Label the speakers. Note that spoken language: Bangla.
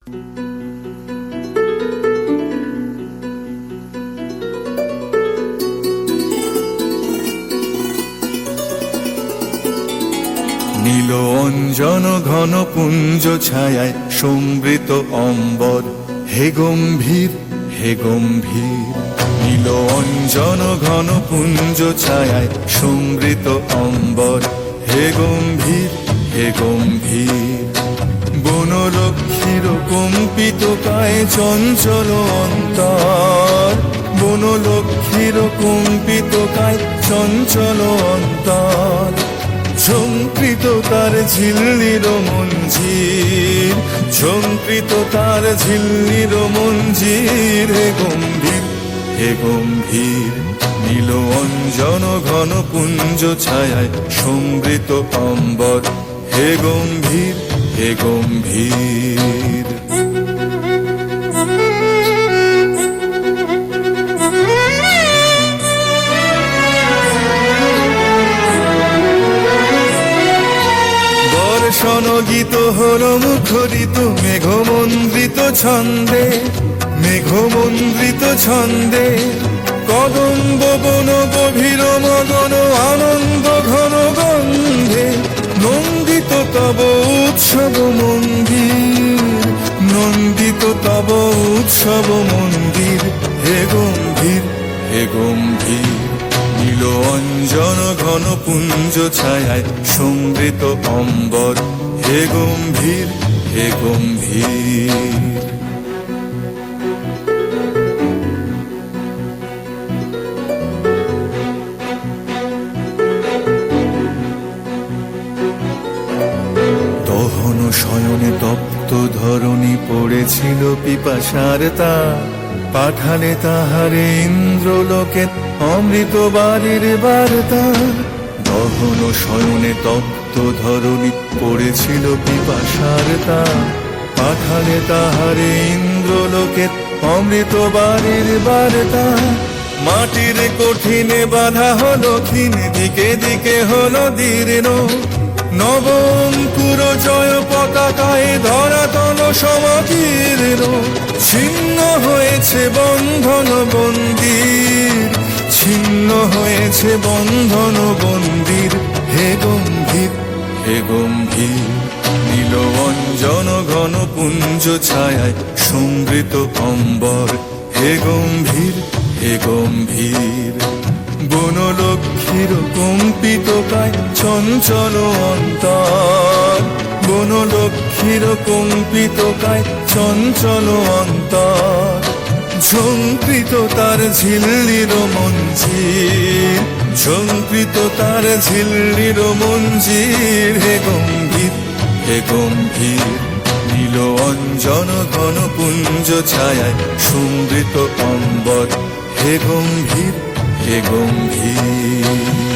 Speaker 1: নীল অঞ্জন ঘন পুঞ্জ ছায়ায় সমৃত অম্বর, হে গম্ভীর হে গম্ভীর। নীল অঞ্জন ঘন পুঞ্জ ছায়ায় সমৃত অম্বর, হে গম্ভীর হে গম্ভীর। বনলক্ষ্মীর কম্পিত কায় চঞ্চল অন্তর, বনলক্ষ্মীর কম্পিত কায় চঞ্চল অন্তর। ঝঙ্কৃত তার ঝিল্লির মঞ্জির, ঝঙ্কৃত তার ঝিল্লির মঞ্জির, হে গম্ভীর হে গম্ভীর। নীল অঞ্জন ঘন পুঞ্জ ছায়ায় সমৃত অম্বর, হে গম্ভীর হে গম্ভীর। বর্ষণগীত হল মুখরিত মেঘমন্দ্রিত ছন্দে, মেঘমন্দ্রিত ছন্দে। কদম্ব বন গভীর মগন আনন্দ ঘন গন্ধে, নন্দিত তব উৎসব মন্দির, নন্দিত তব উৎসব মন্দির, হে গম্ভীর হে গম্ভীর। নীল অঞ্জন ঘন পুঞ্জ ছায়ায় সমৃত অম্বর, হে গম্ভীর হে গম্ভীর। দহন শয়নে তপ্ত ধরণী পড়েছিল পিপাসার তার, পাঠালে তাহারে ইন্দ্রলোকে অমৃত বাড়ির বার্তা। দহন শয়নে তপ্ত ধরণী পড়েছিল পিপাসার তার, পাঠালে তাহারে ইন্দ্রলোকে অমৃত বাড়ির বার্তা। মাটির কঠিনে বাধা হলো ক্ষীণ, দিকে দিকে হলো দীর্ণ, নবঙ্কুর জয় পতাকায় ধরাতল সমকীর্ণ। ছিন্ন হয়েছে বন্ধন বন্দির, ছিন্ন হয়েছে বন্ধন বন্দির, হে গম্ভীর হে গম্ভীর। নীল অঞ্জন ঘন পুঞ্জ ছায়ায় সমৃত অম্বর, হে গম্ভীর হে গম্ভীর। বনলক্ষ্মীর কম্পিত কায় চঞ্চল অন্তর, বনলক্ষ্মীর কম্পিত কায় চঞ্চল অন্তর। ঝঙ্কৃত তার ঝিল্লির মঞ্জির, ঝঙ্কৃত তার ঝিল্লির মঞ্জির, হে গম্ভীর হে গম্ভীর। নীল অঞ্জন ঘন পুঞ্জ ছায়ায় সমৃত অম্বর, হে গম্ভীর হে গম্ভীর।